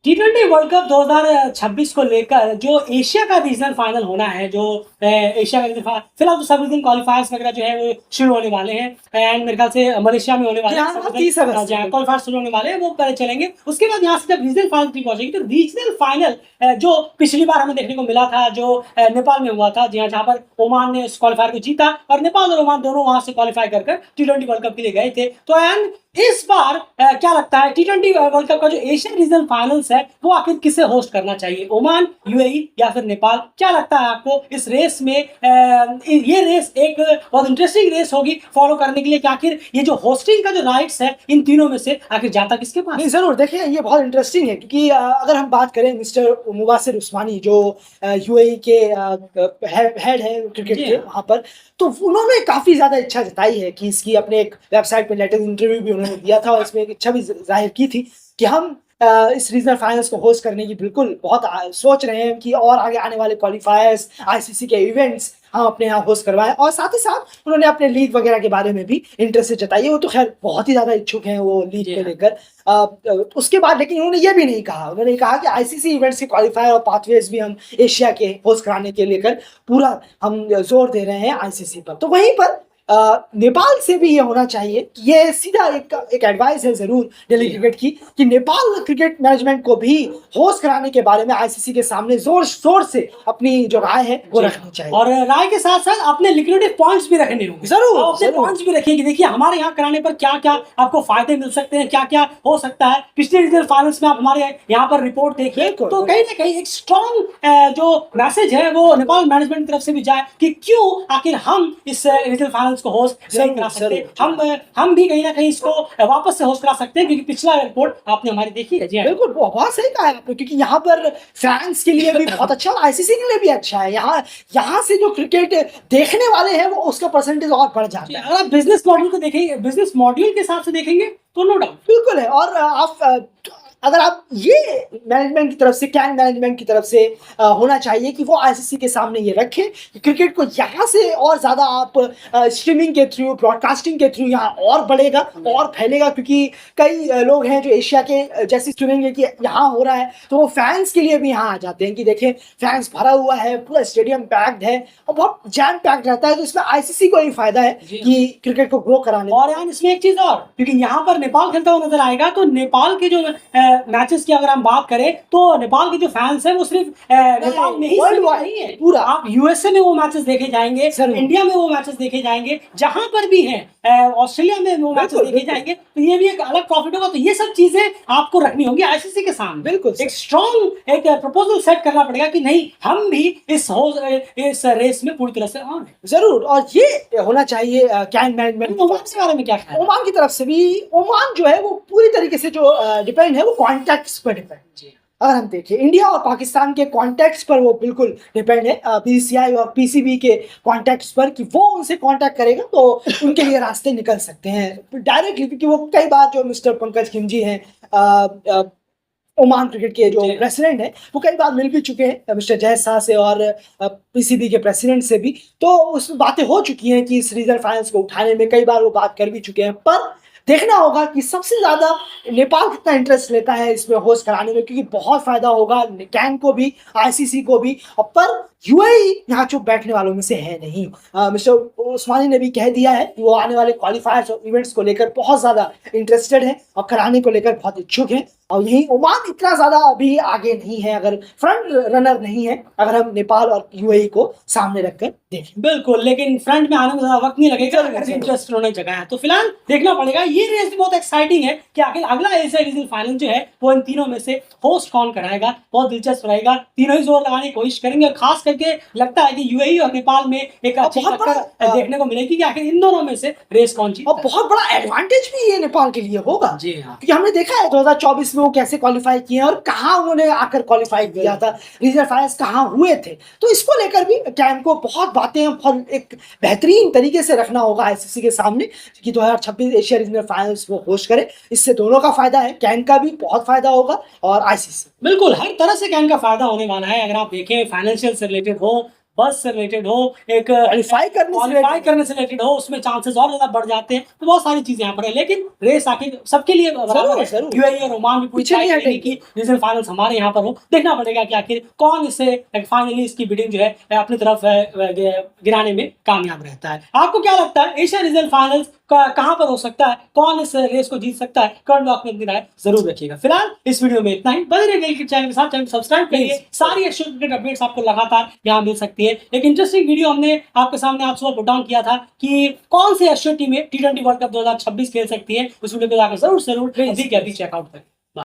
T20 world cup 2026 को लेकर जो एशिया का रीजनल फाइनल होना है, जो एशिया का रीजनल फिलहाल तो सब रीजन क्वालिफायर्स वगैरह जो है वो शुरू होने वाले हैं एंड मेरे ख्याल से मलेशिया में होने वाले हैं। 30 अगस्त जहाँ क्वालिफायर शुरू होने वाले हैं वो पहले चलेंगे, उसके बाद यहाँ से जब रीजनल फाइनल की पहुंचेगी तो रीजनल फाइनल जो पिछली बार हमें देखने को मिला था, जो नेपाल में हुआ था, जहाँ पर ओमान ने इस क्वालिफायर को जीता और नेपाल और ओमान दोनों वहां से क्वालिफाई कर T20 वर्ल्ड कप के लिए गए थे। तो एंड इस बार क्या लगता है T20 वर्ल्ड कप का जो एशियन रीजनल फाइनल्स है वो आखिर किसे होस्ट करना चाहिए, ओमान, यूएई या फिर नेपाल? क्या लगता है आपको इस रेस में? ये रेस एक बहुत इंटरेस्टिंग रेस होगी फॉलो करने के लिए कि आखिर ये जो होस्टिंग का जो राइट्स है इन तीनों में से आखिर जाता किसके पास? नहीं, जरूर देखिए, ये बहुत इंटरेस्टिंग है क्योंकि अगर हम बात करें मिस्टर मुबासिर उस्मानी जो यूएई के हेड है क्रिकेट के वहाँ पर, तो उन्होंने काफ़ी ज़्यादा इच्छा जताई है कि इसकी अपने एक वेबसाइट पर लेटर इंटरव्यू भी उन्होंने दिया था और इसमें एक इच्छा भी जाहिर की थी कि हम इस रीजनल फाइनल्स को होस्ट करने की बिल्कुल बहुत सोच रहे हैं कि और आगे आने वाले क्वालिफायर्स, आईसीसी के इवेंट्स हम अपने यहाँ होस्ट करवाएं। और साथ ही साथ उन्होंने अपने लीग वगैरह के बारे में भी इंटरेस्ट जताई है। वो तो खैर बहुत ही ज़्यादा इच्छुक हैं वो लीग को लेकर। उसके बाद लेकिन उन्होंने ये भी नहीं कहा, उन्होंने कहा कि आईसीसी इवेंट्स के क्वालिफायर और पाथवेज भी हम एशिया के होस्ट कराने के लेकर पूरा हम जोर दे रहे हैं आईसीसी पर। तो वहीं पर नेपाल से भी ये होना चाहिए कि ये सीधा एक एडवाइस है जरूर दिल्ली क्रिकेट की कि नेपाल क्रिकेट मैनेजमेंट को भी होस्ट कराने के बारे में आईसीसी के सामने जोर शोर से अपनी जो राय है वो रखनी चाहिए और राय के साथ साथ अपने लिक्विडेटिव पॉइंट्स भी रखने होंगे। जरूर अपने पॉइंट्स भी रखिए कि देखिए हमारे यहाँ कराने पर क्या क्या आपको फायदे मिल सकते हैं, क्या क्या हो सकता है। पिछले रीजनल फाइनल्स में आप हमारे यहाँ पर रिपोर्ट देखिए तो कहीं ना कहीं एक स्ट्रॉन्ग जो मैसेज है वो नेपाल मैनेजमेंट की तरफ से भी जाए कि क्यों आखिर हम इस रीजनल फाइनल्स को होस्ट नहीं करा सकते। हम भी कहीं ना कहीं इसको वापस से होस्ट करा सकते हैं क्योंकि पिछला रिपोर्ट आपने हमारी देखी है। जी बिल्कुल, बहुत सही कहा है आपने, क्योंकि यहाँ पर फैंस के लिए भी बहुत अच्छा और आईसीसी के लिए भी अच्छा है। यहाँ से जो क्रिकेट देखने वाले हैं वो उसका परसेंटेज और बढ़ जाता है। अगर आप बिजनेस मॉडल को देखेंगे, बिजनेस मॉड्यूल के हिसाब से देखेंगे तो नो डाउट बिल्कुल है। और आप अगर आप ये मैनेजमेंट की तरफ से, कैन मैनेजमेंट की तरफ से होना चाहिए कि वो आईसीसी के सामने ये रखें कि क्रिकेट को यहाँ से और ज़्यादा आप स्ट्रीमिंग के थ्रू, ब्रॉडकास्टिंग के थ्रू यहाँ और बढ़ेगा और फैलेगा, क्योंकि कई लोग हैं जो एशिया के जैसी स्ट्रीमिंग कि यहाँ हो रहा है तो वो फैंस के लिए भी यहाँ आ जाते हैं कि देखें फैंस भरा हुआ है, पूरा स्टेडियम पैक्ड है और बहुत जैम पैक्ड रहता है। तो इसमें आईसीसी को ही फायदा है कि क्रिकेट को ग्रो कराने। और यार इसमें एक चीज़ और, क्योंकि यहाँ पर नेपाल खेलता हुआ नजर आएगा तो नेपाल के जो मैचेस की अगर हम बात करें तो नेपाल के जो फैंस हैं वो सिर्फ नेपाल में ही नहीं है, पूरा आप यूएसए में वो मैचेस देखे जाएंगे, इंडिया में वो मैचेस देखे जाएंगे, जहां पर भी हैं, ऑस्ट्रेलिया में वो मैचेस देखे जाएंगे। तो ये भी एक अलग प्रॉफिट होगा। तो ये सब चीजें आपको रखनी होंगी आईसीसी के सामने। बिल्कुल एक स्ट्रॉन्ग एक प्रपोजल सेट करना पड़ेगा कि नहीं हम भी इस रेस में पूरी तरह से ऑन है। जरूर। और ये होना चाहिए कैन मैनेजमेंट के बारे में क्या है? ओमान की तरफ से भी। ओमान जो है वो पूरी तरीके से जो डिपेंड है वो कॉन्टैक्ट्स पर डिपेंड। अगर हम देखें इंडिया और पाकिस्तान के कॉन्टैक्ट्स पर वो बिल्कुल डिपेंड है, बीसीसीआई और पीसीबी के कॉन्टैक्ट्स पर कि वो उनसे कांटेक्ट करेगा तो उनके लिए रास्ते निकल सकते हैं डायरेक्टली। क्योंकि वो कई बार जो मिस्टर पंकज खिमजी हैं ओमान क्रिकेट के जो प्रेसिडेंट हैं वो कई बार मिल भी चुके हैं मिस्टर जय शाह से और पीसीबी के प्रेसिडेंट से भी। तो उसमें बातें हो चुकी हैं कि इस रीजनल फाइनल्स को उठाने में कई बार वो बात कर भी चुके हैं। पर देखना होगा कि सबसे ज़्यादा नेपाल कितना इंटरेस्ट लेता है इसमें होस्ट कराने में, क्योंकि बहुत फ़ायदा होगा कैन को भी, आईसीसी को भी। और पर यूएई यहाँ चुप बैठने वालों में से है नहीं। मिस्टर उस्मानी ने भी कह दिया है कि वो आने वाले क्वालिफायर्स और इवेंट्स को लेकर बहुत ज़्यादा इंटरेस्टेड है और कराने को लेकर बहुत इच्छुक है। और यही ओमान इतना ज़्यादा अभी आगे नहीं है, अगर फ्रंट रनर नहीं है, अगर हम नेपाल और यूएई को सामने रखकर देखें। बिल्कुल, लेकिन फ्रंट में आने में ज़्यादा वक्त नहीं लगेगा अगर इंटरेस्ट उन्होंने जगह है। तो फिलहाल देखना पड़ेगा। ये रेस भी बहुत एक्साइटिंग है कि आखिर अगला एशिया रीजनल फाइनल जो है वो इन तीनों में से होस्ट कौन कराएगा। बहुत दिलचस्प रहेगा, तीनों ही जोर लगाने की कोशिश करेंगे और खास करके लगता है कि यूएई और नेपाल में एक अच्छी टक्कर देखने को मिलेगी कि आखिर इन दोनों में से रेस कौन जीतता है। और बहुत बड़ा एडवांटेज भी ये नेपाल के लिए होगा। जी हाँ, क्योंकि हमने देखा है 2024 में वो कैसे क्वालिफाई किए और कहाँ उन्होंने आकर क्वालिफाई किया था, रीजनल फाइनल्स कहाँ हुए थे। तो इसको लेकर भी कैन को बहुत बातें बहुत एक बेहतरीन तरीके से रखना होगा आईसीसी के सामने कि 2026 एशिया रीजनल फाइनल्स वो होस्ट करे। इससे दोनों का फायदा है, कैन का भी बहुत फायदा होगा और आईसीसी। बिल्कुल हर तरह से कैन का फायदा होने वाला है। अगर आप देखें फाइनेंशियल से रिलेटेड हो, बस से रिलेटेड हो, एक क्वालिफाई करने से रिलेटेड हो, उसमें चांसेस और ज्यादा बढ़ जाते हैं। तो बहुत सारी चीजें यहाँ पर है, लेकिन रेस आखिर सबके लिए बराबर है। जरूर। यूएई और ओमान भी पूरी पीछे नहीं try करेंगे हटेंगे। कि रीजनल फाइनल्स हमारे यहाँ पर हो। देखना पड़ेगा कि आखिर कौन इसे फाइनली इसकी बिडिंग जो है अपनी तरफ गिराने में कामयाब रहता है। आपको क्या लगता है एशिया रीजनल फाइनल्स कहाँ पर हो सकता है, कौन इस रेस को जीत सकता है? कमेंट बॉक्स में अपनी राय जरूर रखिएगा। फिलहाल इस वीडियो में इतना ही। बने रहिए चैनल के साथ, चैनल सब्सक्राइब करिए। सारी एशियन क्रिकेट अपडेट्स आपको लगातार यहाँ मिल सकती है। एक इंटरेस्टिंग वीडियो हमने आपके सामने आज सुबह पुट डाउन किया था कि कौन सी एशियन टीमें T20 वर्ल्ड कप 2026 खेल सकती है। उस वीडियो को जाकर जरूर अभी चेकआउट करें।